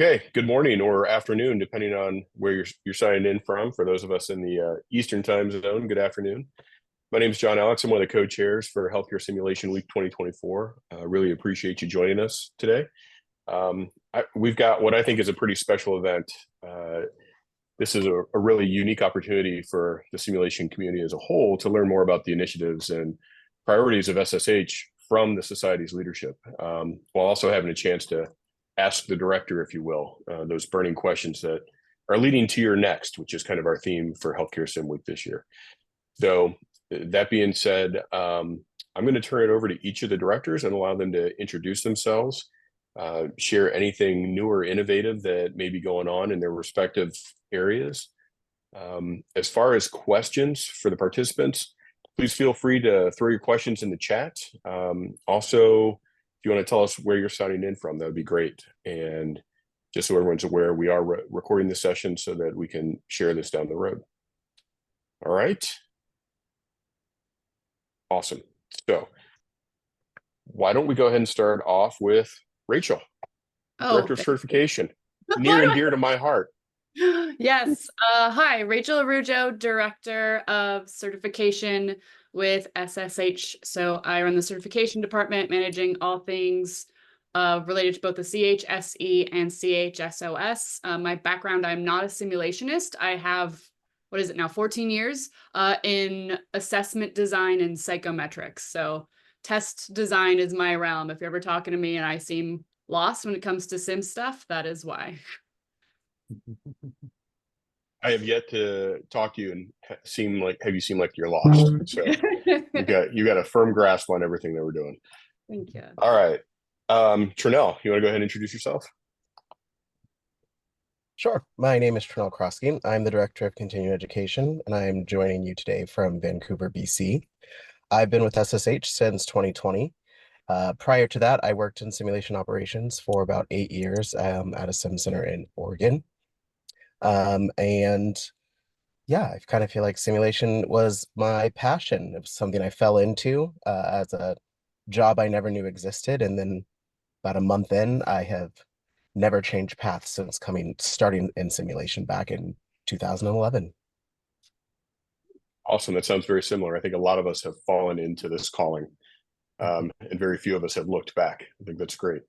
Okay, good morning or afternoon, depending on where you're signing in from. For those of us in the Eastern time zone, good afternoon. My name is John Alex. I'm one of the co-chairs for Healthcare Simulation Week 2024. Really appreciate you joining us today. We've got what I think is a pretty special event. This is a really unique opportunity for the simulation community as a whole to learn more about the initiatives and priorities of SSH from the Society's leadership, while also having a chance to ask the director, if you will, those burning questions that are leading to your next, which is kind of our theme for Healthcare Sim Week this year. So that being said, I'm going to turn it over to each of the directors and allow them to introduce themselves, share anything new or innovative that may be going on in their respective areas. As far as questions for the participants, please feel free to throw your questions in the chat. Also, if you want to tell us where you're signing in from, that would be great. And just so everyone's aware, we are recording this session so that we can share this down the road. All right. Awesome. So why don't we go ahead and start off with Rachel, Director of Certification, near and dear to my heart. Yes. Hi, Rachel Arujo, Director of Certification with SSH. So I run the certification department, managing all things related to both the CHSE and CHSOS. My background, I'm not a simulationist. I have, 14 years in assessment design and psychometrics. So test design is my realm. If you're ever talking to me and I seem lost when it comes to sim stuff, that is why. I have yet to talk to you and have you seemed like you're lost. So you got a firm grasp on everything that we're doing. Thank you. All right. Trinell, you want to go ahead and introduce yourself? Sure. My name is Trinell Krosky. I'm the Director of Continuing Education, and I'm joining you today from Vancouver, BC. I've been with SSH since 2020. Prior to that, I worked in simulation operations for about 8 years at a sim center in Oregon. And yeah, I kind of feel like simulation was my passion. It was something I fell into as a job I never knew existed. And then about a month in, I have never changed paths since starting in simulation back in 2011. Awesome. That sounds very similar. I think a lot of us have fallen into this calling, and very few of us have looked back. I think that's great.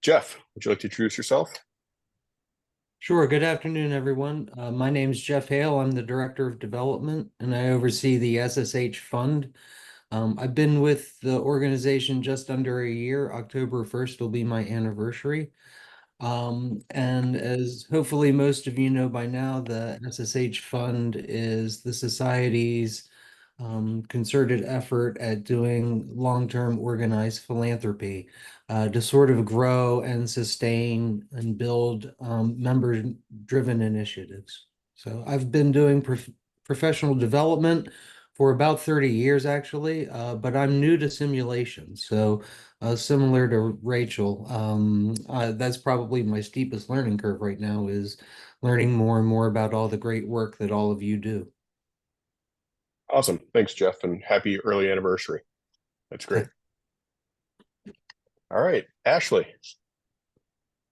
Jeff, would you like to introduce yourself? Sure. Good afternoon, everyone. My name is Jeff Hale. I'm the Director of Development, and I oversee the SSH Fund. I've been with the organization just under a year. October 1st will be my anniversary. And as hopefully most of you know by now, the SSH Fund is the Society's concerted effort at doing long-term organized philanthropy to sort of grow and sustain and build member-driven initiatives. So I've been doing professional development for about 30 years, actually, but I'm new to simulation. So similar to Rachel, that's probably my steepest learning curve right now, is learning more and more about all the great work that all of you do. Awesome. Thanks, Jeff, and happy early anniversary. That's great. All right, Ashley.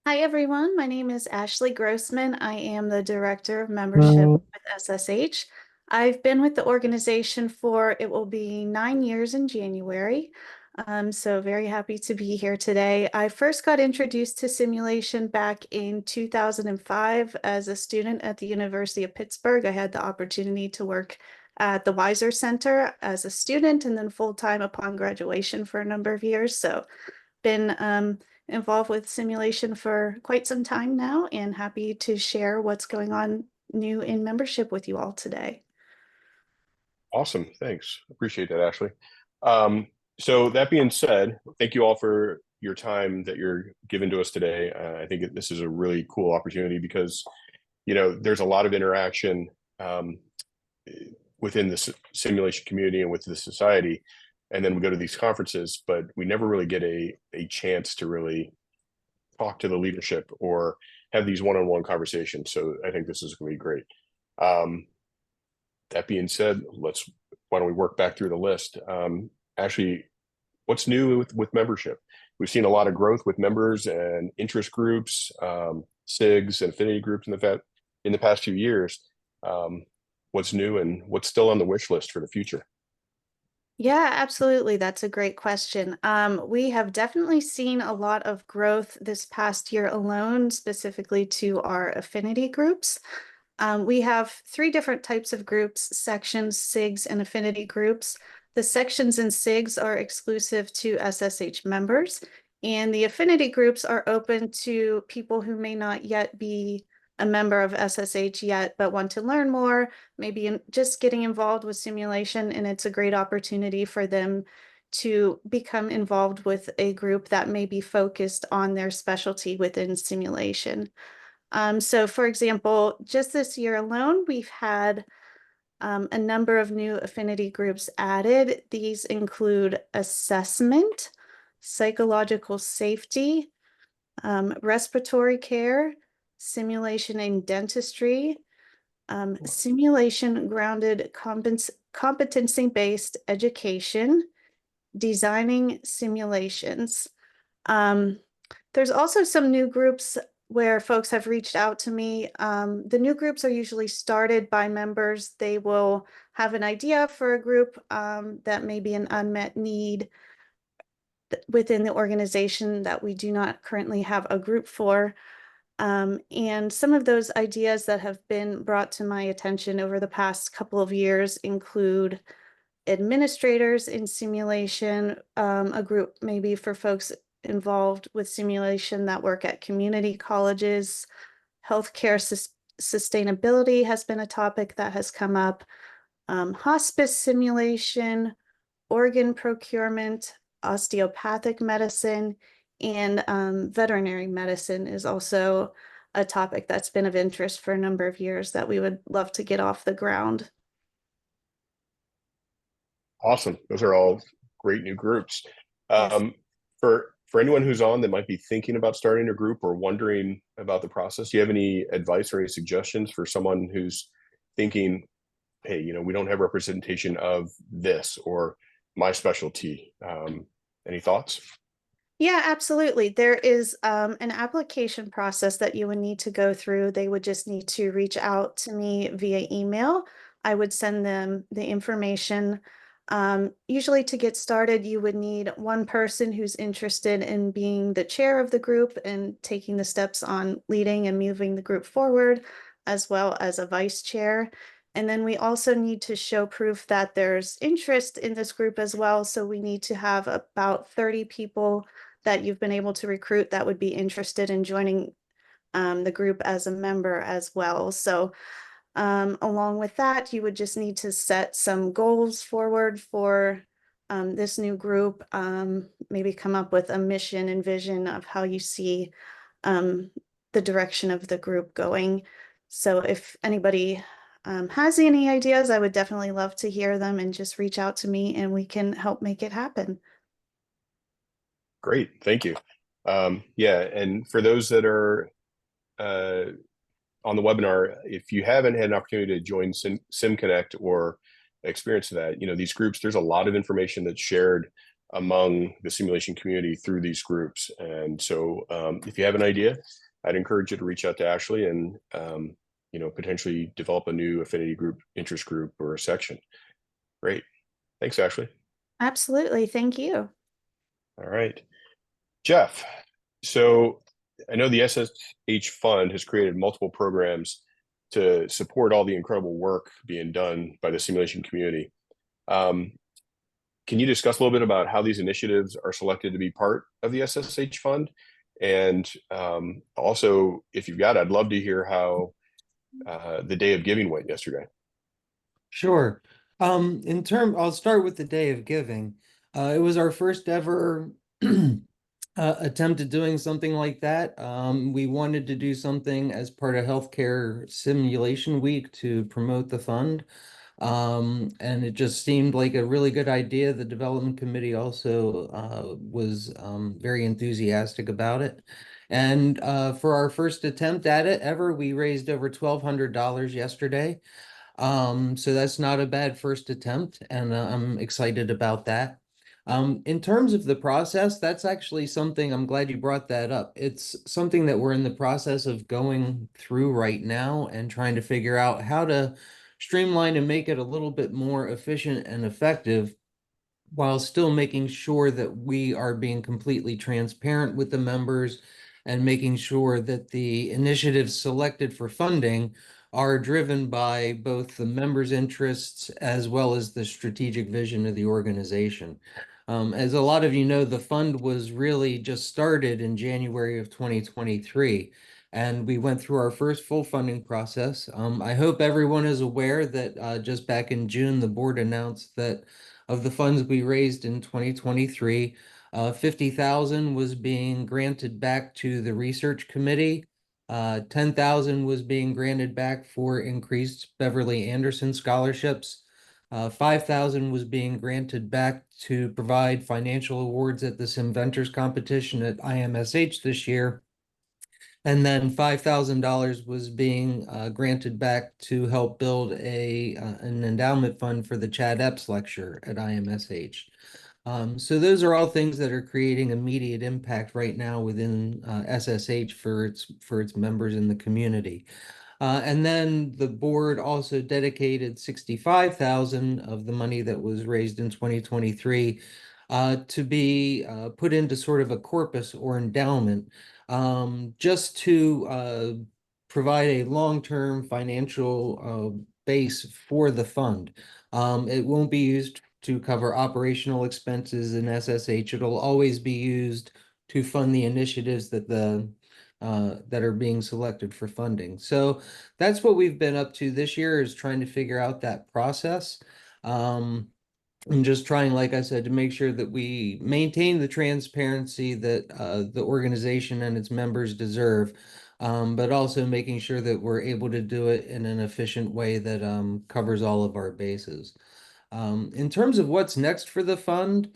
Hi, everyone. My name is Ashley Grossman. I am the Director of Membership with SSH. I've been with the organization for, it will be 9 years in January. So very happy to be here today. I first got introduced to simulation back in 2005 as a student at the University of Pittsburgh. I had the opportunity to work at the Weiser Center as a student and then full-time upon graduation for a number of years. So been involved with simulation for quite some time now and happy to share what's going on new in membership with you all today. Awesome. Thanks. Appreciate that, Ashley. So that being said, thank you all for your time that you're giving to us today. I think this is a really cool opportunity because, there's a lot of interaction within the simulation community and with the society. And then we go to these conferences, but we never really get a chance to really talk to the leadership or have these one-on-one conversations. So I think this is going to be great. That being said, why don't we work back through the list? Ashley, what's new with membership? we've seen a lot of growth with members and interest groups, SIGs and affinity groups in the past few years. What's new and what's still on the wish list for the future? Yeah, absolutely. That's a great question. We have definitely seen a lot of growth this past year alone, specifically to our affinity groups. We have three different types of groups: sections, SIGs, and affinity groups. The sections and SIGs are exclusive to SSH members, and the affinity groups are open to people who may not yet be a member of SSH yet, but want to learn more, maybe just getting involved with simulation, and it's a great opportunity for them to become involved with a group that may be focused on their specialty within simulation. So for example, just this year alone, we've had a number of new affinity groups added. These include assessment, psychological safety, respiratory care, simulation in dentistry, simulation grounded competency-based education, designing simulations. There's also some new groups where folks have reached out to me. The new groups are usually started by members. They will have an idea for a group that may be an unmet need within the organization that we do not currently have a group for. And some of those ideas that have been brought to my attention over the past couple of years include administrators in simulation, a group maybe for folks involved with simulation that work at community colleges. Healthcare sustainability has been a topic that has come up. Hospice simulation, organ procurement, osteopathic medicine, and veterinary medicine is also a topic that's been of interest for a number of years that we would love to get off the ground. Awesome. Those are all great new groups. Yes. For anyone who's on that might be thinking about starting a group or wondering about the process, do you have any advice or any suggestions for someone who's thinking, hey, we don't have representation of this or my specialty? Any thoughts? Yeah, absolutely. There is an application process that you would need to go through. They would just need to reach out to me via email. I would send them the information. Usually to get started, you would need one person who's interested in being the chair of the group and taking the steps on leading and moving the group forward, as well as a vice chair. And then we also need to show proof that there's interest in this group as well. So we need to have about 30 people that you've been able to recruit that would be interested in joining the group as a member as well. So along with that, you would just need to set some goals forward for this new group, maybe come up with a mission and vision of how you see the direction of the group going. So if anybody has any ideas, I would definitely love to hear them, and just reach out to me and we can help make it happen. Great. Thank you. Yeah. And for those that are on the webinar, if you haven't had an opportunity to join SimConnect or experience that, these groups, there's a lot of information that's shared among the simulation community through these groups. And so if you have an idea, I'd encourage you to reach out to Ashley and, potentially develop a new affinity group, interest group, or a section. Great. Thanks, Ashley. Absolutely. Thank you. All right. Jeff, so I know the SSH Fund has created multiple programs to support all the incredible work being done by the simulation community. Can you discuss a little bit about how these initiatives are selected to be part of the SSH Fund? And also, if you've got it, I'd love to hear how the Day of Giving went yesterday. Sure. I'll start with the Day of Giving. It was our first ever attempt at doing something like that. We wanted to do something as part of Healthcare Simulation Week to promote the fund. And it just seemed like a really good idea. The development committee also was very enthusiastic about it. And for our first attempt at it ever, we raised over $1,200 yesterday. So that's not a bad first attempt, and I'm excited about that. In terms of the process, that's actually something, I'm glad you brought that up. It's something that we're in the process of going through right now and trying to figure out how to streamline and make it a little bit more efficient and effective while still making sure that we are being completely transparent with the members and making sure that the initiatives selected for funding are driven by both the members' interests as well as the strategic vision of the organization. As a lot of you know, the fund was really just started in January of 2023, and we went through our first full funding process. I hope everyone is aware that just back in June, the board announced that of the funds we raised in 2023, 50,000 was being granted back to the research committee. 10,000 was being granted back for increased Beverly Anderson scholarships. 5,000 was being granted back to provide financial awards at this Inventors competition at IMSH this year. And then $5,000 was being granted back to help build an endowment fund for the Chad Epps lecture at IMSH. So those are all things that are creating immediate impact right now within SSH for its members in the community. And then the board also dedicated 65,000 of the money that was raised in 2023 to be put into sort of a corpus or endowment, just to provide a long-term financial base for the fund. It won't be used to cover operational expenses in SSH. It'll always be used to fund the initiatives that are being selected for funding. So that's what we've been up to this year, is trying to figure out that process. And just trying, like I said, to make sure that we maintain the transparency that the organization and its members deserve, but also making sure that we're able to do it in an efficient way that covers all of our bases. In terms of what's next for the fund,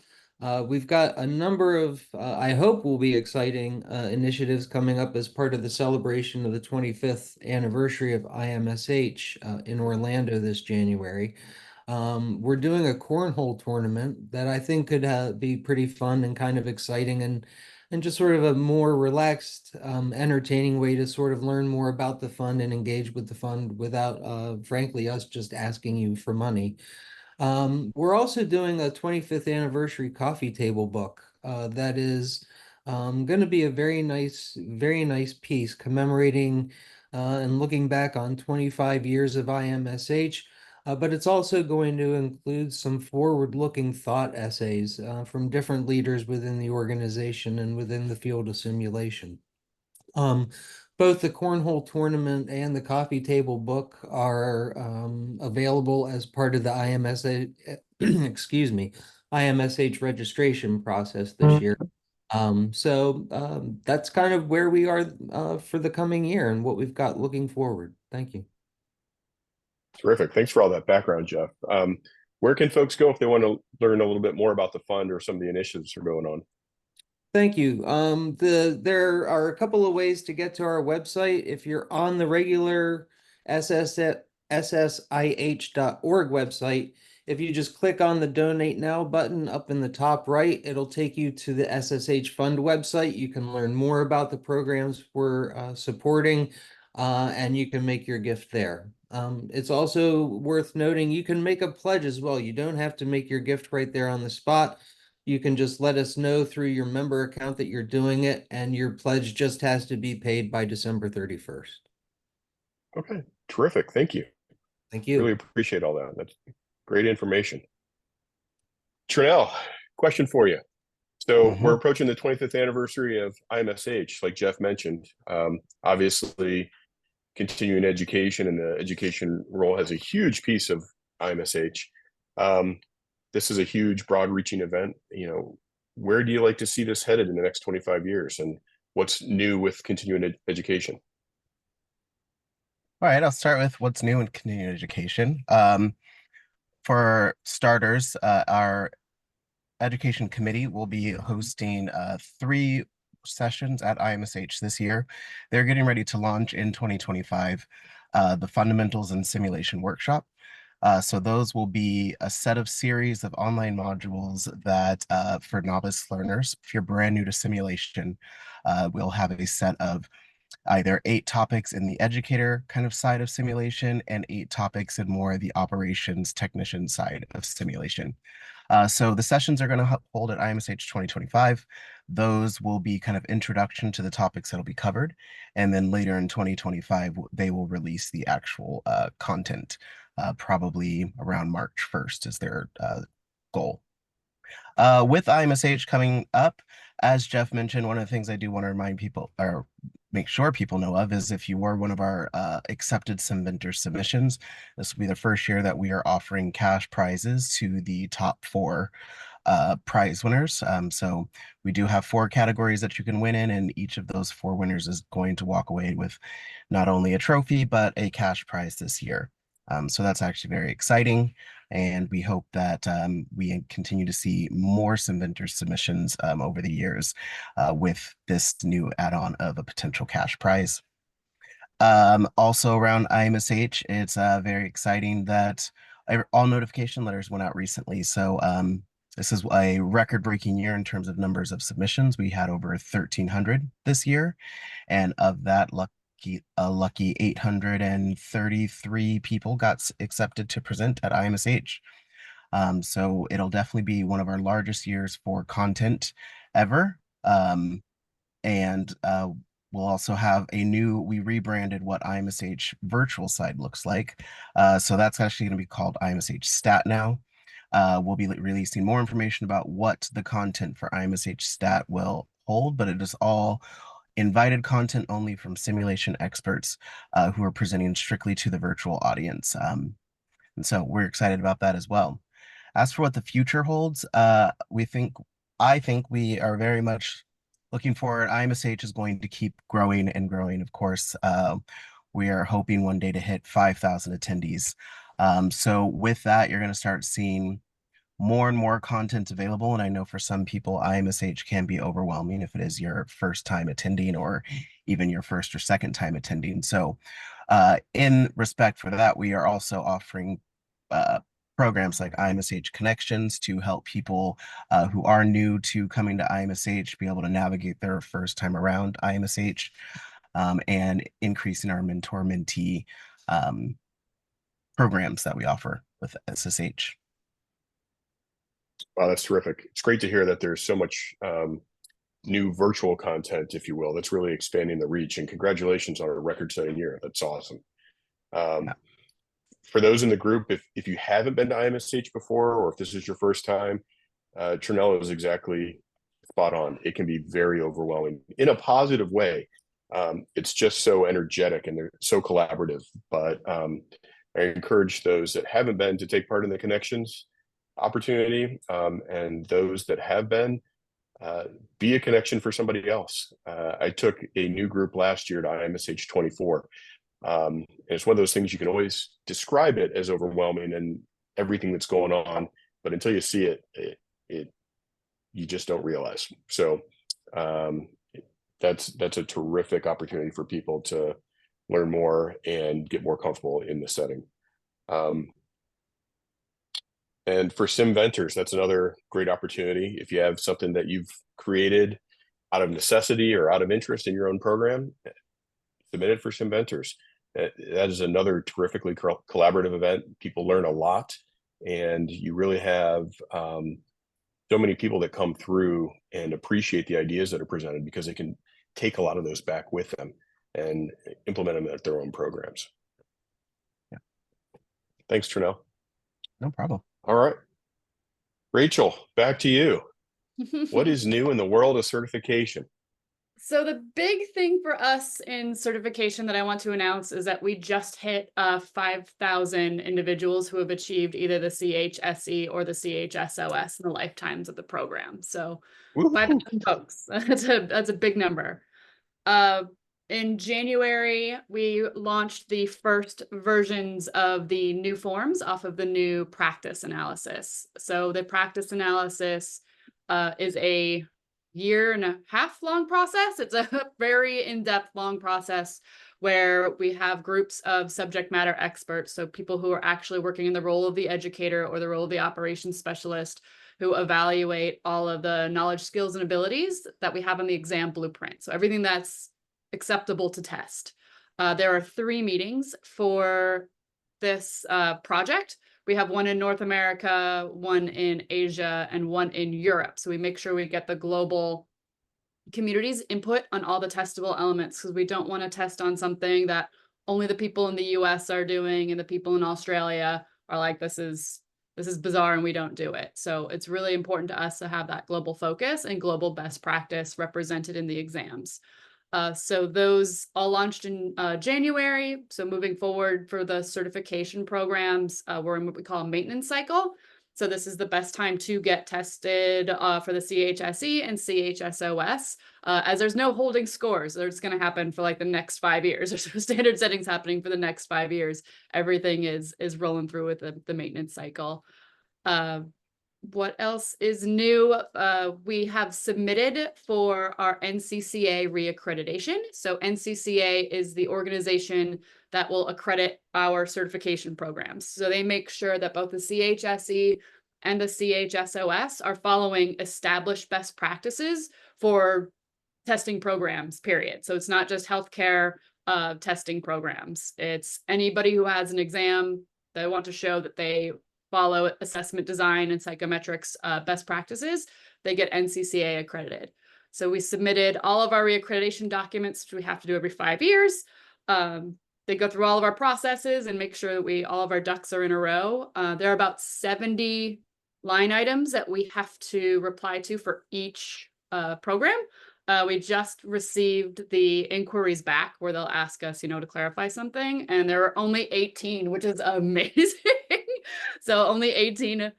we've got a number of, I hope will be exciting initiatives coming up as part of the celebration of the 25th anniversary of IMSH in Orlando this January. We're doing a cornhole tournament that I think could be pretty fun and kind of exciting, and just sort of a more relaxed, entertaining way to sort of learn more about the fund and engage with the fund without, frankly, us just asking you for money. We're also doing a 25th anniversary coffee table book that is going to be a very nice piece commemorating and looking back on 25 years of IMSH. But it's also going to include some forward-looking thought essays from different leaders within the organization and within the field of simulation. Both the cornhole tournament and the coffee table book are available as part of the excuse me, IMSH registration process this year. So that's kind of where we are for the coming year and what we've got looking forward. Thank you. Terrific. Thanks for all that background, Jeff. Where can folks go if they want to learn a little bit more about the fund or some of the initiatives that are going on? Thank you. There are a couple of ways to get to our website. If you're on the regular SSIH.org website, if you just click on the Donate Now button up in the top right, it'll take you to the SSH Fund website. You can learn more about the programs we're supporting, and you can make your gift there. It's also worth noting you can make a pledge as well. You don't have to make your gift right there on the spot. You can just let us know through your member account that you're doing it, and your pledge just has to be paid by December 31st. Okay, terrific. Thank you. Thank you. Really appreciate all that. That's great information. Trinell, question for you. So we're approaching the 25th anniversary of IMSH, like Jeff mentioned. Obviously, continuing education and the education role has a huge piece of IMSH. This is a huge, broad-reaching event. You know, where do you like to see this headed in the next 25 years, and what's new with continuing education? All right, I'll start with what's new in continuing education. For starters, our education committee will be hosting 3 sessions at IMSH this year. They're getting ready to launch in 2025 the Fundamentals in Simulation Workshop. So those will be a set of series of online modules that for novice learners, if you're brand new to simulation, we'll have a set of either 8 topics in the educator kind of side of simulation and 8 topics in more of the operations technician side of simulation. So the sessions are going to hold at IMSH 2025. Those will be kind of introduction to the topics that'll be covered. And then later in 2025, they will release the actual content, probably around March 1st is their goal. With IMSH coming up, as Jeff mentioned, one of the things I do want to remind people or make sure people know of is if you were one of our accepted Simventor submissions, this will be the first year that we are offering cash prizes to the top 4 prize winners. So we do have 4 categories that you can win in, and each of those 4 winners is going to walk away with not only a trophy, but a cash prize this year. So that's actually very exciting. And we hope that we continue to see more Simventor submissions over the years with this new add-on of a potential cash prize. Also around IMSH, it's very exciting that all notification letters went out recently. So this is a record-breaking year in terms of numbers of submissions. We had over 1,300 this year, and of that, a lucky 833 people got accepted to present at IMSH. So it'll definitely be one of our largest years for content ever. And we'll also have we rebranded what IMSH virtual side looks like. So that's actually going to be called IMSH Stat now. We'll be releasing more information about what the content for IMSH Stat will hold, but it is all invited content only from simulation experts who are presenting strictly to the virtual audience. And so we're excited about that as well. As for what the future holds, I think we are very much looking forward. IMSH is going to keep growing and growing, of course. We are hoping one day to hit 5,000 attendees. So with that, you're going to start seeing more and more content available. And I know for some people, IMSH can be overwhelming if it is your first time attending or even your first or second time attending. So in respect for that, we are also offering programs like IMSH Connections to help people who are new to coming to IMSH be able to navigate their first time around IMSH, and increasing our mentor-mentee programs that we offer with SSH. Wow, that's terrific. It's great to hear that there's so much new virtual content, if you will, that's really expanding the reach. And congratulations on a record-setting year. That's awesome. Yeah. For those in the group, if you haven't been to IMSH before, or if this is your first time, Trinell is exactly spot on. It can be very overwhelming in a positive way. It's just so energetic and they're so collaborative. But I encourage those that haven't been to take part in the Connections opportunity, and those that have been, be a connection for somebody else. I took a new group last year to IMSH 24. And it's one of those things you can always describe it as overwhelming and everything that's going on, but until you see it, you just don't realize. So that's a terrific opportunity for people to learn more and get more comfortable in the setting. And for Simventors, that's another great opportunity. If you have something that you've created out of necessity or out of interest in your own program, submit it for Simventors. That is another terrifically collaborative event. People learn a lot, and you really have so many people that come through and appreciate the ideas that are presented because they can take a lot of those back with them and implement them at their own programs. Yeah. Thanks, Trinell. No problem. All right. Rachel, back to you. What is new in the world of certification? So the big thing for us in certification that I want to announce is that we just hit 5,000 individuals who have achieved either the CHSE or the CHSOS in the lifetimes of the program. So 5,000 folks, that's a big number. In January, we launched the first versions of the new forms off of the new practice analysis. So the practice analysis is a 1.5 year long process. It's a very in-depth long process where we have groups of subject matter experts, so people who are actually working in the role of the educator or the role of the operations specialist, who evaluate all of the knowledge, skills, and abilities that we have on the exam blueprint. So everything that's acceptable to test. There are 3 meetings for this project. We have one in North America, one in Asia, and one in Europe. So we make sure we get the global community's input on all the testable elements, because we don't want to test on something that only the people in the US are doing and the people in Australia are like, this is bizarre and we don't do it. So it's really important to us to have that global focus and global best practice represented in the exams. So those all launched in January. So moving forward for the certification programs, we're in what we call a maintenance cycle. So this is the best time to get tested for the CHSE and CHSOS, as there's no holding scores. It's going to happen for like the next 5 years. There's no standard settings happening for the next 5 years. Everything is rolling through with the maintenance cycle. What else is new? We have submitted for our NCCA reaccreditation. So NCCA is the organization that will accredit our certification programs. So they make sure that both the CHSE and the CHSOS are following established best practices for testing programs, period. So it's not just healthcare testing programs. It's anybody who has an exam that want to show that they follow assessment design and psychometrics best practices, they get NCCA accredited. So we submitted all of our reaccreditation documents, which we have to do every 5 years. They go through all of our processes and make sure that all of our ducks are in a row. There are about 70 line items that we have to reply to for each program. We just received the inquiries back where they'll ask us, to clarify something, and there are only 18, which is amazing. So only 18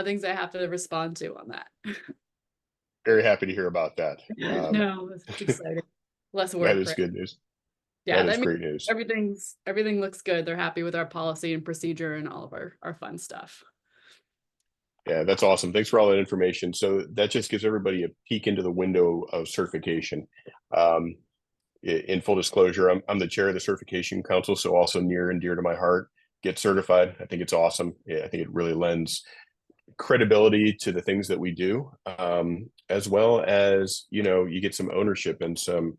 things I have to respond to on that. Very happy to hear about that. No, it's exciting. Less work. That is good news. Yeah, that is great news. Everything looks good. They're happy with our policy and procedure and all of our fun stuff. Yeah, that's awesome. Thanks for all that information. So that just gives everybody a peek into the window of certification. In full disclosure, I'm the chair of the Certification Council, so also near and dear to my heart. Get certified. I think it's awesome. Yeah, I think it really lends credibility to the things that we do, as well as, you get some ownership and some,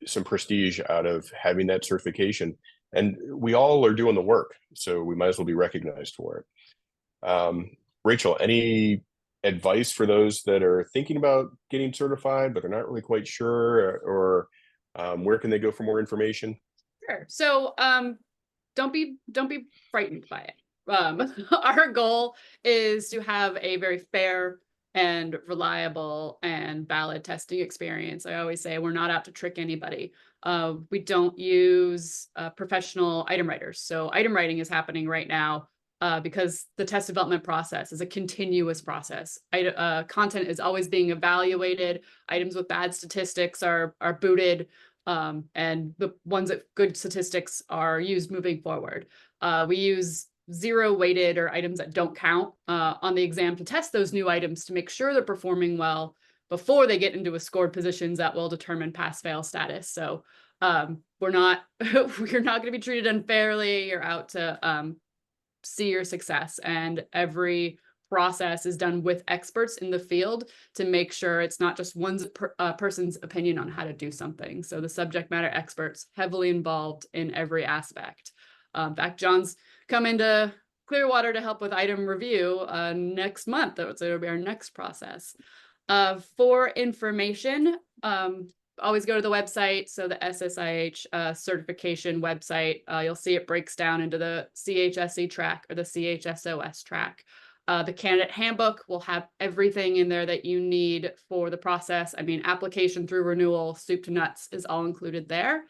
some prestige out of having that certification. And we all are doing the work, so we might as well be recognized for it. Rachel, any advice for those that are thinking about getting certified, but they're not really quite sure, or where can they go for more information? Sure. So don't be frightened by it. Our goal is to have a very fair and reliable and valid testing experience. I always say we're not out to trick anybody. We don't use professional item writers. So item writing is happening right now because the test development process is a continuous process. Content is always being evaluated. Items with bad statistics are booted, and the ones that good statistics are used moving forward. We use 0 weighted or items that don't count on the exam to test those new items to make sure they're performing well before they get into a scored positions that will determine pass-fail status. So we're not you're not going to be treated unfairly. You're out to see your success, and every process is done with experts in the field to make sure it's not just one person's opinion on how to do something. So the subject matter experts heavily involved in every aspect. In fact, John's coming to Clearwater to help with item review next month. It'll be our next process. For information, always go to the website. So the SSH certification website, you'll see it breaks down into the CHSE track or the CHSOS track. The candidate handbook will have everything in there that you need for the process. I mean, application through renewal, soup to nuts is all included there.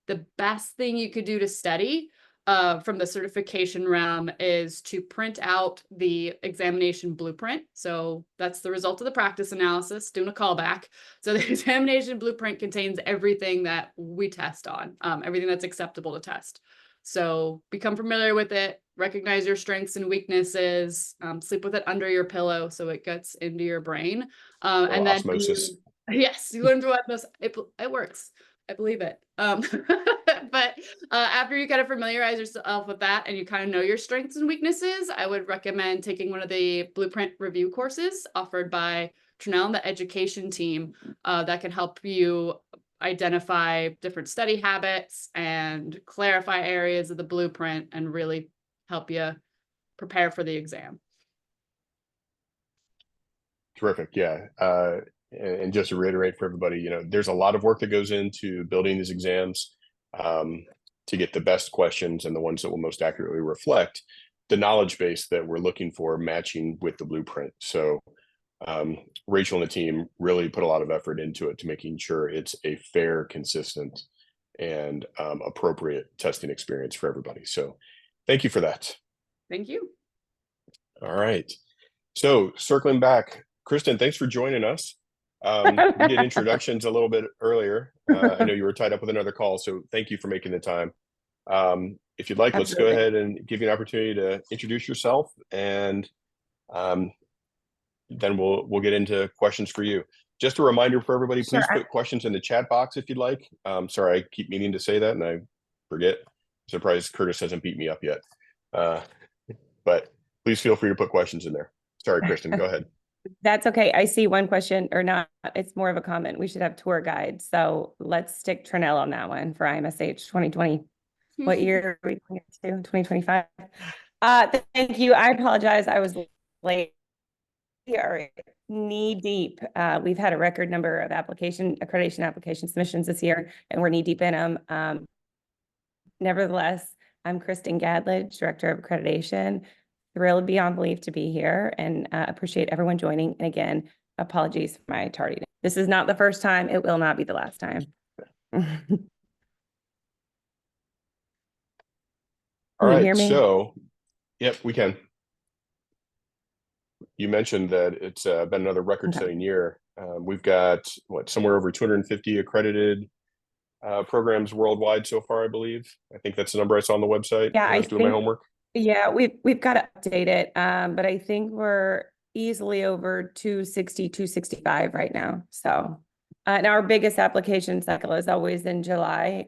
The best thing you could do to study from the certification realm is to print out the examination blueprint. So that's the result of the practice analysis, doing a callback. So the examination blueprint contains everything that we test on, everything that's acceptable to test. So become familiar with it, recognize your strengths and weaknesses, sleep with it under your pillow so it gets into your brain. And then osmosis. Yes, you learn to what most it works. I believe it. But after you kind of familiarize yourself with that and you kind of know your strengths and weaknesses, I would recommend taking one of the blueprint review courses offered by Trinell and the education team that can help you identify different study habits and clarify areas of the blueprint and really help you prepare for the exam. Terrific. Yeah. And just to reiterate for everybody, you know, there's a lot of work that goes into building these exams to get the best questions and the ones that will most accurately reflect the knowledge base that we're looking for matching with the blueprint. So Rachel and the team really put a lot of effort into it to making sure it's a fair, consistent, and appropriate testing experience for everybody. So thank you for that. Thank you. All right. So circling back, Kristen, thanks for joining us. We did introductions a little bit earlier. I know you were tied up with another call, so thank you for making the time. If you'd like, let's go ahead and give you an opportunity to introduce yourself, and then we'll get into questions for you. Just a reminder for everybody, please put questions in the chat box if you'd like. Sorry, I keep meaning to say that and I forget. Surprised Curtis hasn't beat me up yet. But please feel free to put questions in there. Sorry, Kristen, go ahead. That's okay. I see one question, or not. It's more of a comment. We should have tour guides. So let's stick Trinell on that one for IMSH 2020. What year are we going to? 2025. Thank you. I apologize. I was late. We are knee deep. We've had a record number of accreditation application submissions this year, and we're knee deep in them. Nevertheless, I'm Kristen Gadledge, Director of Accreditation. Thrilled beyond belief to be here, and appreciate everyone joining. And again, apologies for my tardiness. This is not the first time. It will not be the last time. All right. Hear me? So, yep, we can. You mentioned that it's been another record-setting year. We've got somewhere over 250 accredited programs worldwide so far, I believe. I think that's the number I saw on the website. Yeah, I was doing my homework. Yeah, we've got to update it, but I think we're easily over 260, 265 right now. So, and our biggest application cycle is always in July,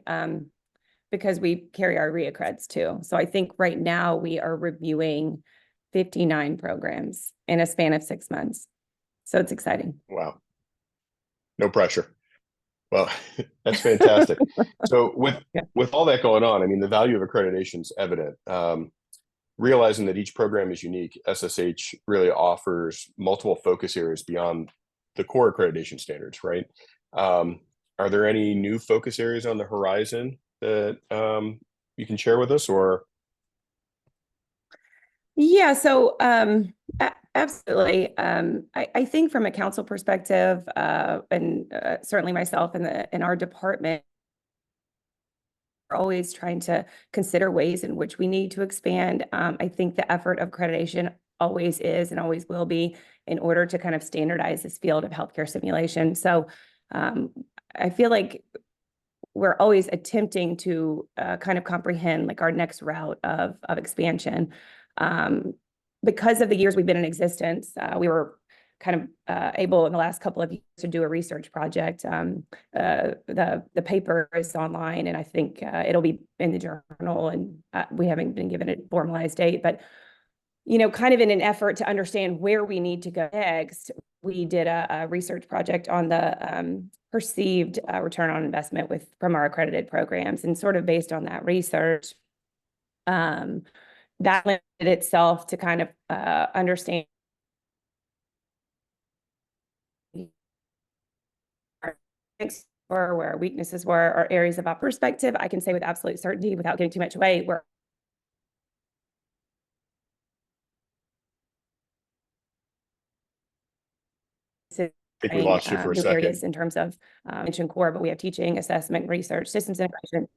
because we carry our reaccreds too. So I think right now we are reviewing 59 programs in a span of 6 months. So it's exciting. Wow. No pressure. Well, that's fantastic. So with all that going on, I mean, the value of accreditation is evident. Realizing that each program is unique, SSH really offers multiple focus areas beyond the core accreditation standards, right? Are there any new focus areas on the horizon that you can share with us, or? Yeah, so absolutely. I think from a council perspective, and certainly myself in our department, we're always trying to consider ways in which we need to expand. I think the effort of accreditation always is and always will be in order to kind of standardize this field of healthcare simulation. So I feel like we're always attempting to kind of comprehend like our next route of expansion. Because of the years we've been in existence, we were kind of able in the last couple of years to do a research project. The paper is online, and I think it'll be in the journal, and we haven't been given a formalized date, but you know, kind of in an effort to understand where we need to go next, we did a research project on the perceived return on investment from our accredited programs, and sort of based on that research, that lended itself to kind of understand where our weaknesses were, or areas of our perspective. I can say with absolute certainty, without giving too much away, we're I think we lost you for a second. Areas in terms of mention core, but we have teaching, assessment, research, systems integration.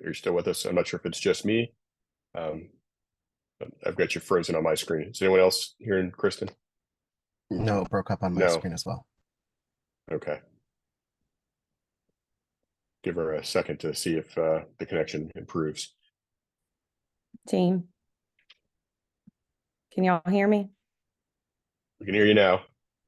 You're still with us? I'm not sure if it's just me. I've got you frozen on my screen. Is anyone else hearing Kristen? No, it broke up on my screen as well. Okay. Give her a second to see if the connection improves. team. Can y'all hear me? We can hear you now.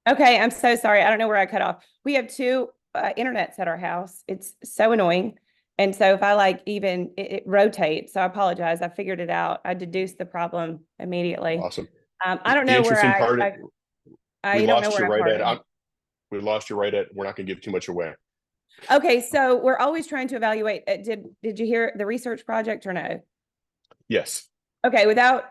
Okay, I'm so sorry. I don't know where I cut off. We have two internets at our house. It's so annoying. And so if I like even it rotates, so I apologize. I figured it out. I deduced the problem immediately. Awesome. I don't The know where interesting part, I don't know where I'm parking. we lost you right at, we're not going to give too much away. Okay, so we're always trying to evaluate. Did you hear the research project or no? Yes. Okay, without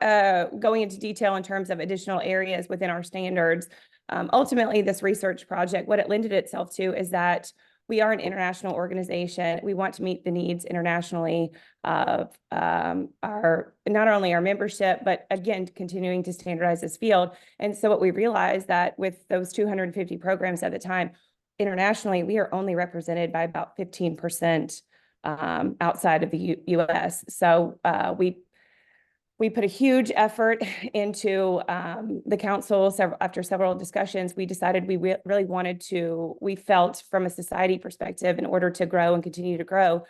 going into detail in terms of additional areas within our standards, ultimately this research project, what it lended itself to is that we are an international organization. We want to meet the needs internationally of our not only our membership, but again, continuing to standardize this field. And so what we realized that with those 250 programs at the time, internationally, we are only represented by about 15% outside of the US. So we put a huge effort into the council. After several discussions, we decided we really wanted to, we felt from a society perspective, in order to grow and continue to grow,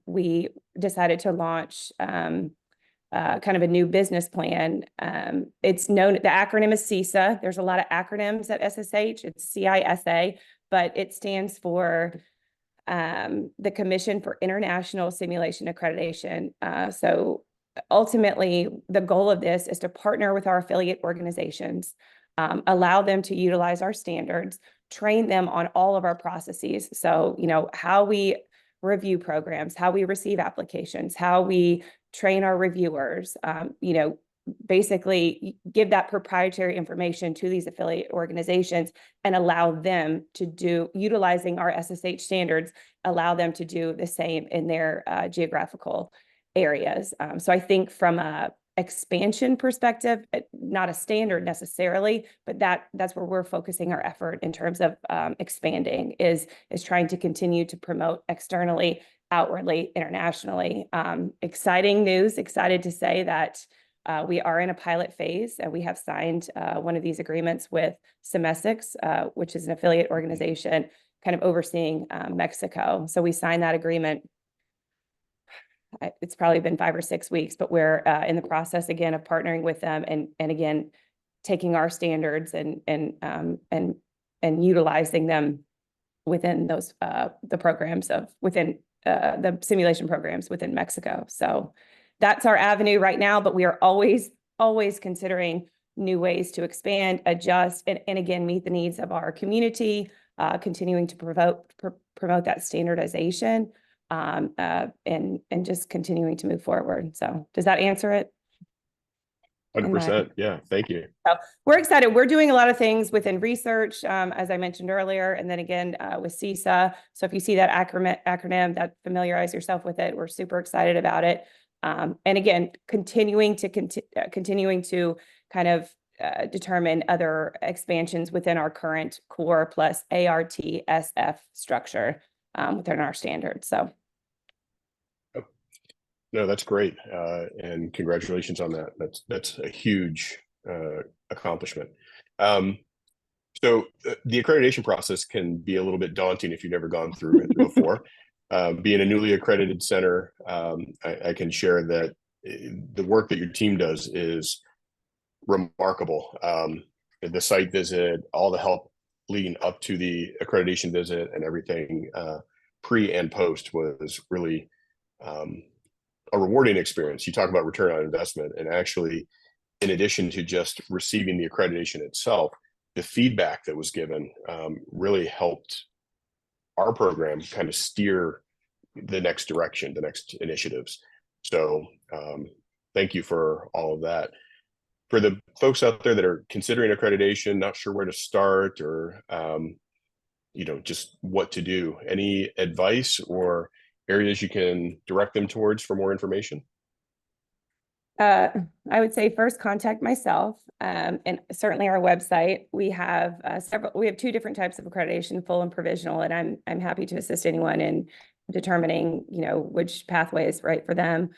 we decided to launch kind of a new business plan. It's known, the acronym is CISA. There's a lot of acronyms at SSH. It's CISA, but it stands for the Commission for International Simulation Accreditation. So ultimately, the goal of this is to partner with our affiliate organizations, allow them to utilize our standards, train them on all of our processes. So, you know, how we review programs, how we receive applications, how we train our reviewers, you know, basically give that proprietary information to these affiliate organizations and allow them to do, utilizing our SSH standards, allow them to do the same in their geographical areas. So I think from a expansion perspective, not a standard necessarily, but that's where we're focusing our effort in terms of expanding is trying to continue to promote externally, outwardly, internationally. Exciting news, excited to say that we are in a pilot phase and we have signed one of these agreements with Semestics, which is an affiliate organization kind of overseeing Mexico. So we signed that agreement. It's probably been 5 or 6 weeks, but we're in the process again of partnering with them and again taking our standards and utilizing them within those the programs of within the simulation programs within Mexico. So that's our avenue right now, but we are always considering new ways to expand, adjust, and again meet the needs of our community, continuing to promote that standardization. And just continuing to move forward. So does that answer it? 100%. Yeah. Thank you. So we're excited. We're doing a lot of things within research, as I mentioned earlier, and then again with CISA. So if you see that acronym, that familiarize yourself with it. We're super excited about it. And again, continuing to kind of determine other expansions within our current core plus ARTSF structure within our standards. So. No, that's great. And congratulations on that. That's a huge accomplishment. So the accreditation process can be a little bit daunting if you've never gone through it before. Being a newly accredited center, I can share that the work that your team does is remarkable. The site visit, all the help leading up to the accreditation visit and everything pre and post was really a rewarding experience. You talk about return on investment, and actually, in addition to just receiving the accreditation itself, the feedback that was given really helped our program kind of steer the next direction, the next initiatives. So thank you for all of that. For the folks out there that are considering accreditation, not sure where to start or you know, just what to do, any advice or areas you can direct them towards for more information? I would say first contact myself and certainly our website. We have we have 2 different types of accreditation, full and provisional, and I'm happy to assist anyone in determining, you know, which pathway is right for them.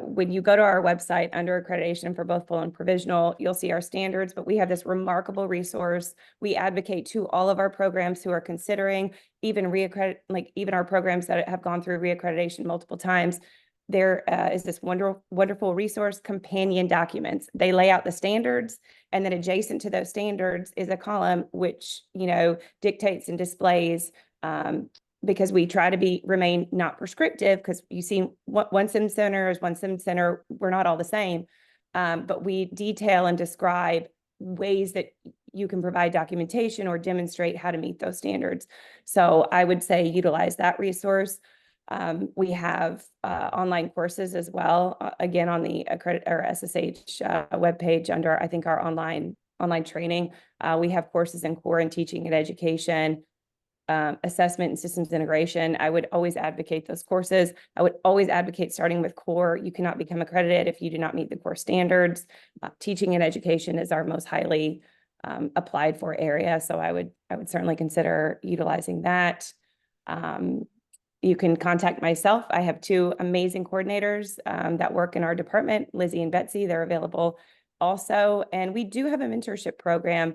When you go to our website under accreditation for both full and provisional, you'll see our standards, but we have this remarkable resource. We advocate to all of our programs who are considering even even our programs that have gone through reaccreditation multiple times. there is this wonderful resource, companion documents. They lay out the standards, and then adjacent to those standards is a column which, you know, dictates and displays, because we try to remain not prescriptive, because you see one sim center is one sim center, we're not all the same, but we detail and describe ways that you can provide documentation or demonstrate how to meet those standards. So I would say utilize that resource. We have online courses as well, again, on the accredit or SSH webpage under, I think, our online training. We have courses in core and teaching and education, assessment and systems integration. I would always advocate those courses. I would always advocate starting with core. You cannot become accredited if you do not meet the core standards. Teaching and education is our most highly applied for area. So I would certainly consider utilizing that. You can contact myself. I have two amazing coordinators that work in our department, Lizzie and Betsy. They're available also. And we do have a mentorship program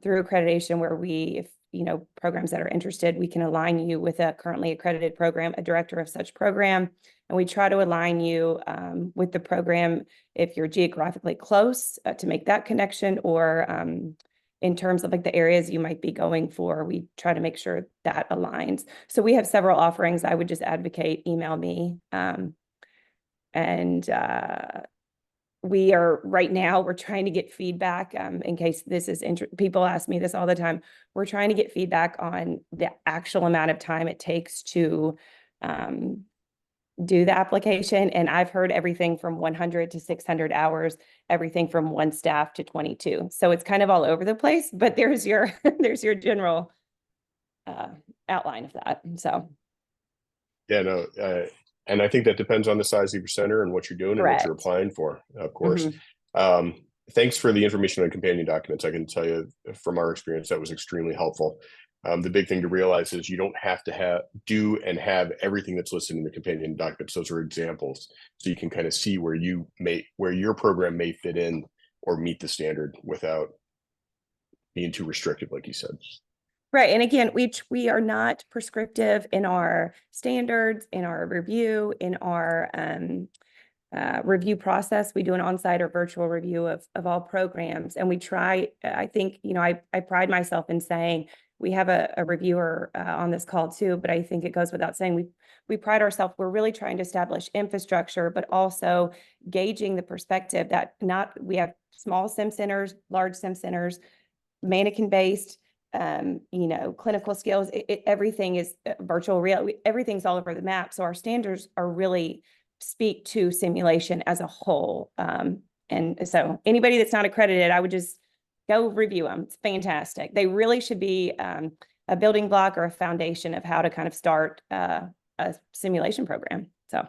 through accreditation where if you know, programs that are interested, we can align you with a currently accredited program, a director of such program. And we try to align you with the program if you're geographically close to make that connection, or in terms of like the areas you might be going for, we try to make sure that aligns. So we have several offerings. I would just advocate, email me. Right now, we're trying to get feedback in case this is people ask me this all the time. We're trying to get feedback on the actual amount of time it takes to do the application. And I've heard everything from 100 to 600 hours, everything from 1 staff to 22. So it's kind of all over the place, but there's your general outline of that. So. Yeah, no, and I think that depends on the size of your center and what you're doing. Correct. And what you're applying for, of course. Thanks for the information on companion documents. I can tell you from our experience, that was extremely helpful. The big thing to realize is you don't have to do and have everything that's listed in the companion documents. Those are examples. So you can kind of see where your program may fit in or meet the standard without being too restrictive, like you said. Right. And again, we are not prescriptive in our standards, in our review, in our review process. We do an on-site or virtual review of all programs. And we try, I think, you know, I pride myself in saying we have a reviewer on this call too, but I think it goes without saying, we pride ourselves, we're really trying to establish infrastructure, but also gauging the perspective that we have small sim centers, large sim centers, mannequin-based, you know, clinical skills, everything is virtual real, everything's all over the map. So our standards are really speak to simulation as a whole. And so anybody that's not accredited, I would just go review them. It's fantastic. They really should be a building block or a foundation of how to kind of start a simulation program. So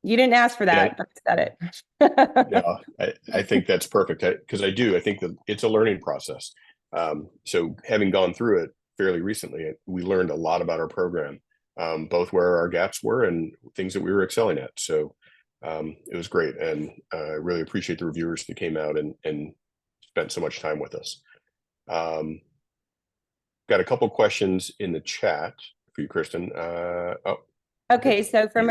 you didn't ask for that, but I said it. No, I think that's perfect, because I think that it's a learning process. So having gone through it fairly recently, we learned a lot about our program, both where our gaps were and things that we were excelling at. So it was great. And I really appreciate the reviewers that came out and spent so much time with us. Got a couple questions in the chat for you, Kristen. Okay, so from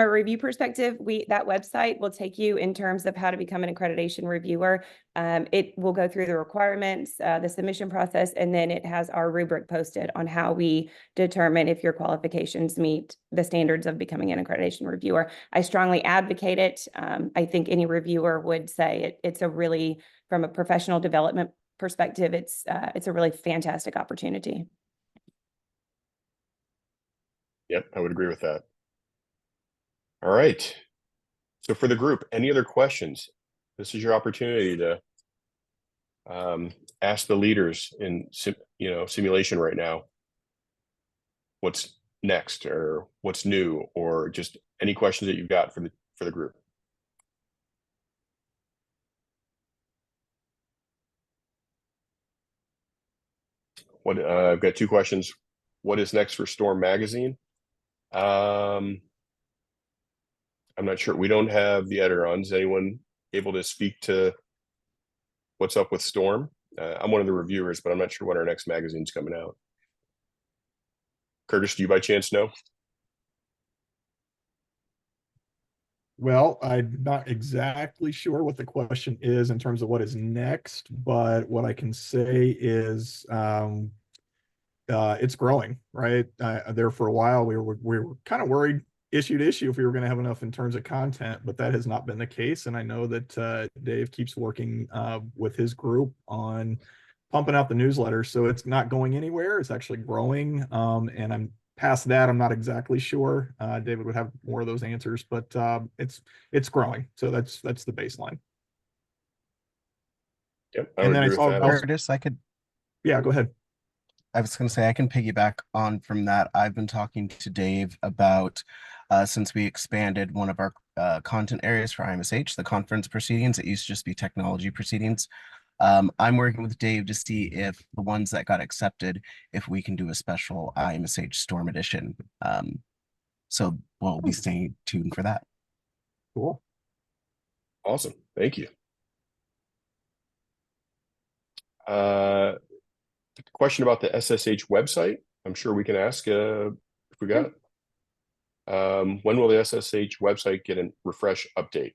a review perspective, that website will take you in terms of how to become an accreditation reviewer. It will go through the requirements, the submission process, and then it has our rubric posted on how we determine if your qualifications meet the standards of becoming an accreditation reviewer. I strongly advocate it. I think any reviewer would say it's a really, from a professional development perspective, it's a really fantastic opportunity. Yep, I would agree with that. All right. So for the group, any other questions? This is your opportunity to ask the leaders in simulation right now what's next or what's new, or just any questions that you've got for the group. I've got two questions. What is next for Storm Magazine? I'm not sure. We don't have the editor on. Is anyone able to speak to what's up with Storm? I'm one of the reviewers, but I'm not sure when our next magazine's coming out. Curtis, do you by chance know? Well, I'm not exactly sure what the question is in terms of what is next, but what I can say is it's growing, right? There for a while, we were kind of worried issue to issue if we were going to have enough in terms of content, but that has not been the case. And I know that Dave keeps working with his group on pumping out the newsletter, so it's not going anywhere. It's actually growing, and I'm past that. I'm not exactly sure. David would have more of those answers, but it's growing. So that's the baseline. Yep, I And would then I agree with saw that. Curtis, yeah, go ahead. I was going to say I can piggyback on from that. I've been talking to Dave about since we expanded one of our content areas for IMSH, the conference proceedings. It used to just be technology proceedings. I'm working with Dave to see if the ones that got accepted, if we can do a special IMSH Storm Edition. So we'll be staying tuned for that. Cool. Awesome. Thank you. Question about the SSH website. I'm sure we can ask if we got it. When will the SSH website get a refresh update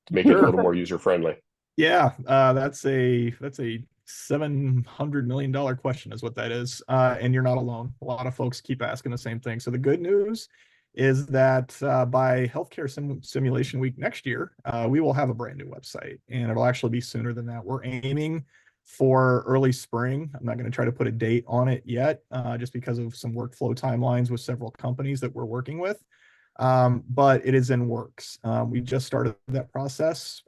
to make it a little more user friendly? Yeah, that's a $700 million question is what that is. And you're not alone. A lot of folks keep asking the same thing. So the good news is that by Healthcare Simulation Week next year, we will have a brand new website, and it'll actually be sooner than that. We're aiming for early spring. I'm not going to try to put a date on it yet, just because of some workflow timelines with several companies that we're working with. But it is in works. We just started that process.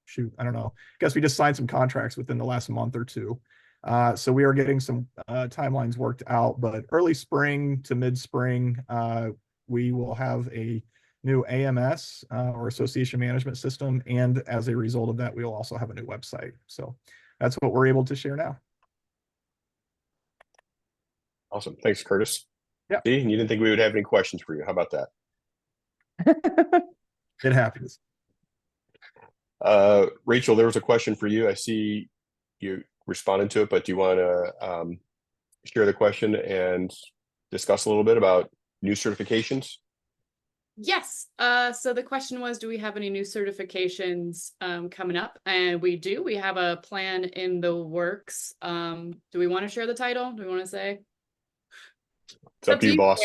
Shoot, I don't know. I guess we just signed some contracts within the last month or two. So we are getting some timelines worked out, but early spring to mid-spring, we will have a new AMS or Association Management System. And as a result of that, we will also have a new website. So that's what we're able to share now. Awesome. Thanks, Curtis. Yeah. See, you didn't think we would have any questions for you. How about that? It happens. Rachel, there was a question for you. I see you responded to it, but do you want to share the question and discuss a little bit about new certifications? Yes. So the question was, do we have any new certifications coming up? And we do. We have a plan in the works. Do we want to share the title? Do we want to say? It's up to you, boss.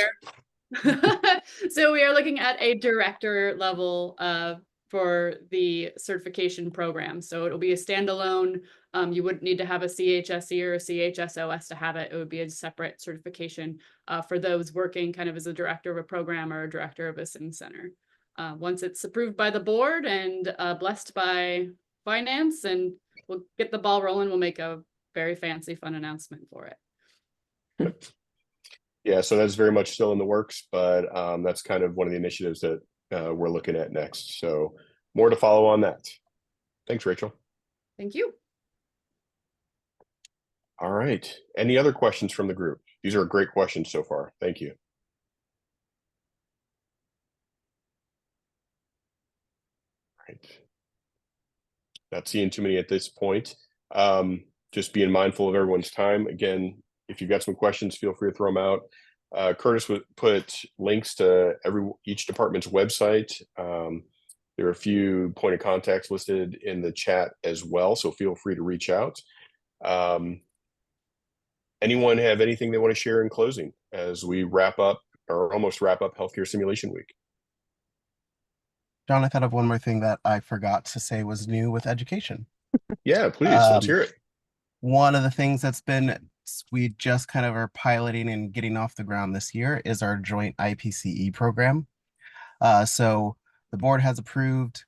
So we are looking at a director level for the certification program. So it'll be a standalone. You wouldn't need to have a CHSE or a CHSOS to have it. It would be a separate certification for those working kind of as a director of a program or a director of a sim center. Once it's approved by the board and blessed by finance, and we'll get the ball rolling, we'll make a very fancy, fun announcement for it. Yeah, so that's very much still in the works, but that's kind of one of the initiatives that we're looking at next. So more to follow on that. Thanks, Rachel. Thank you. All right. Any other questions from the group? These are great questions so far. Thank you. All right. Not seeing too many at this point. Just being mindful of everyone's time. Again, if you've got some questions, feel free to throw them out. Curtis would put links to each department's website. There are a few point of contacts listed in the chat as well, so feel free to reach out. Anyone have anything they want to share in closing as we wrap up or almost wrap up Healthcare Simulation Week? John, I thought of one more thing that I forgot to say was new with education. Yeah, please, let's hear it. One of the things we just kind of are piloting and getting off the ground this year is our joint IPCE program. So the board has approved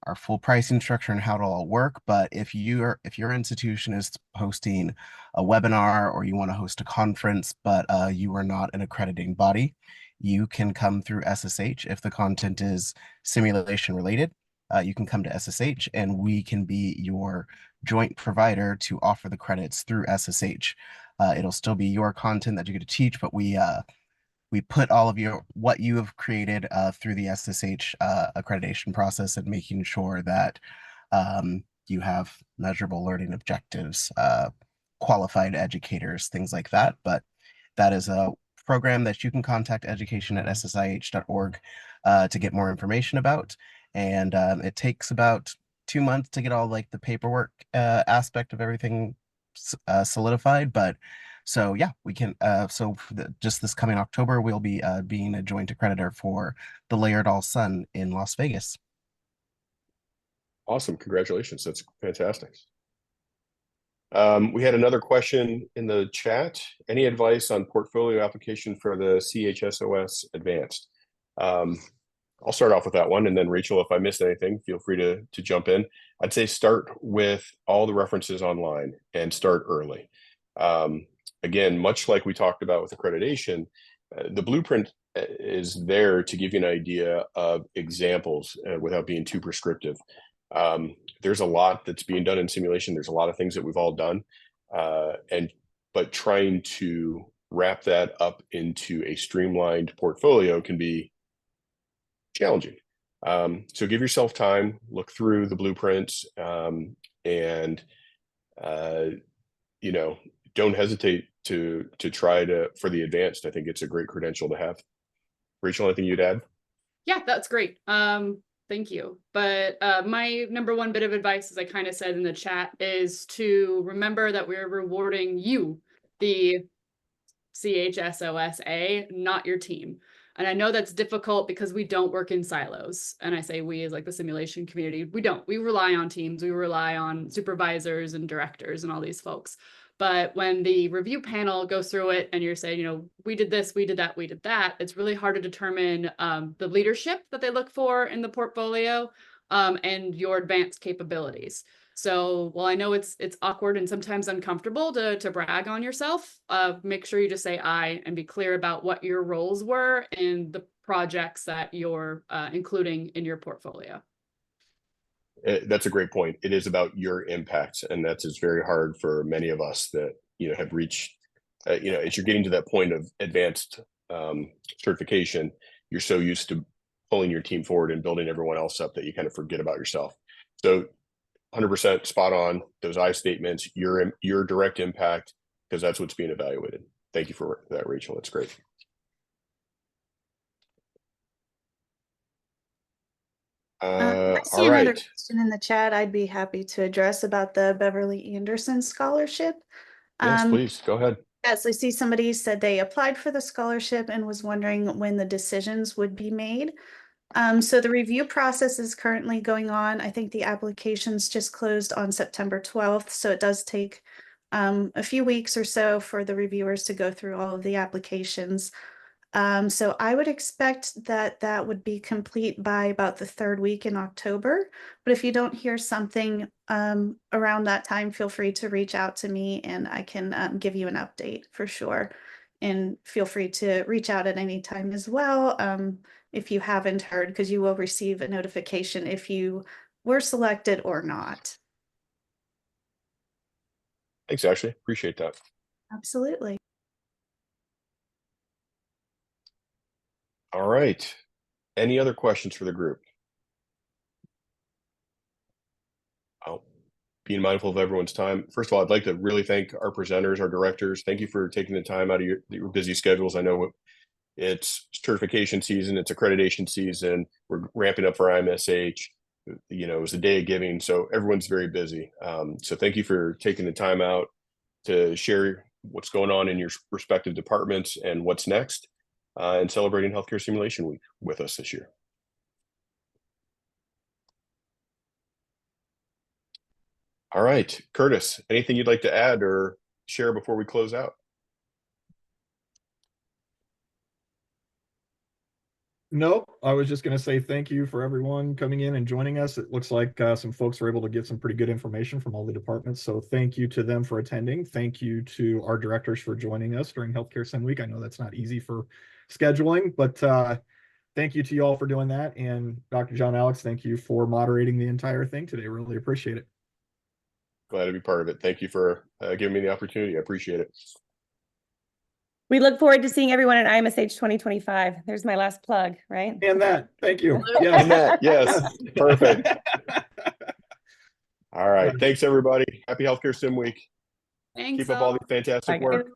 our full pricing structure and how it'll all work. But if your institution is hosting a webinar or you want to host a conference, but you are not an accrediting body, you can come through SSH. If the content is simulation related, you can come to SSH and we can be your joint provider to offer the credits through SSH. It'll still be your content that you get to teach, but we put all of what you have created through the SSH accreditation process and making sure that you have measurable learning objectives, qualified educators, things like that. But that is program that you can contact education@ssih.org to get more information about. And it takes about 2 months to get all like the paperwork aspect of everything solidified. But so yeah, we can. Just this coming October, we'll be being a joint accreditor for the Layered All Sun in Las Vegas. Awesome. Congratulations. That's fantastic. We had another question in the chat. Any advice on portfolio application for the CHSOS Advanced? I'll start off with that one, and then Rachel, if I missed anything, feel free to jump in. I'd say start with all the references online and start early. Again, much like we talked about with accreditation, the blueprint is there to give you an idea of examples without being too prescriptive. There's a lot that's being done in simulation. There's a lot of things that we've all done, but trying to wrap that up into a streamlined portfolio can be challenging. So give yourself time, look through the blueprints, and don't hesitate to try for the advanced. I think it's a great credential to have. Rachel, anything you'd add? Yeah, that's great. Thank you. But my number one bit of advice, as I kind of said in the chat, is to remember that we're rewarding you, the CHSOSA, not your team. And I know that's difficult because we don't work in silos. And I say we as like the simulation community, we don't. We rely on teams. We rely on supervisors and directors and all these folks. But when the review panel goes through it and you're saying, we did this, we did that, we did that, it's really hard to determine the leadership that they look for in the portfolio and your advanced capabilities. So while I know it's awkward and sometimes uncomfortable to brag on yourself, make sure you just say I and be clear about what your roles were in the projects that you're including in your portfolio. That's a great point. It is about your impact, and it's very hard for many of us that have reached as you're getting to that point of advanced certification, you're so used to pulling your team forward and building everyone else up that you kind of forget about yourself. So 100% spot on those I statements, your direct impact, because that's what's being evaluated. Thank you for that, Rachel. That's great. I see all another right. question in the chat I'd be happy to address about the Beverly Anderson scholarship. Yes, please go ahead. Yes, I see somebody said they applied for the scholarship and was wondering when the decisions would be made. So the review process is currently going on. I think the applications just closed on September 12th, so it does take a few weeks or so for the reviewers to go through all of the applications. So I would expect that would be complete by about the third week in October. But if you don't hear something around that time, feel free to reach out to me and I can give you an update for sure. And feel free to reach out at any time as well if you haven't heard, because you will receive a notification if you were selected or not. Thanks, Ashley. Appreciate that. Absolutely. All right. Any other questions for the group? Being mindful of everyone's time. First of all, I'd like to really thank our presenters, our directors. Thank you for taking the time out of your busy schedules. I know it's certification season, it's accreditation season. We're ramping up for IMSH. It was a day of giving, so everyone's very busy. So thank you for taking the time out to share what's going on in your respective departments and what's next, and celebrating Healthcare Simulation Week with us this year. All right, Curtis, anything you'd like to add or share before we close out? Nope. I was just going to say thank you for everyone coming in and joining us. It looks like some folks were able to get some pretty good information from all the departments. So thank you to them for attending. Thank you to our directors for joining us during Healthcare Sim Week. I know that's not easy for scheduling, but thank you to you all for doing that. And Dr. John Alex, thank you for moderating the entire thing today. Really appreciate it. Glad to be part of it. Thank you for giving me the opportunity. I appreciate it. We look forward to seeing everyone at IMSH 2025. There's my last plug, right? And that, thank you. Yes. And that, yes, perfect. All right. Thanks, everybody. Happy Healthcare Sim Week. Thanks. Keep up all the fantastic work.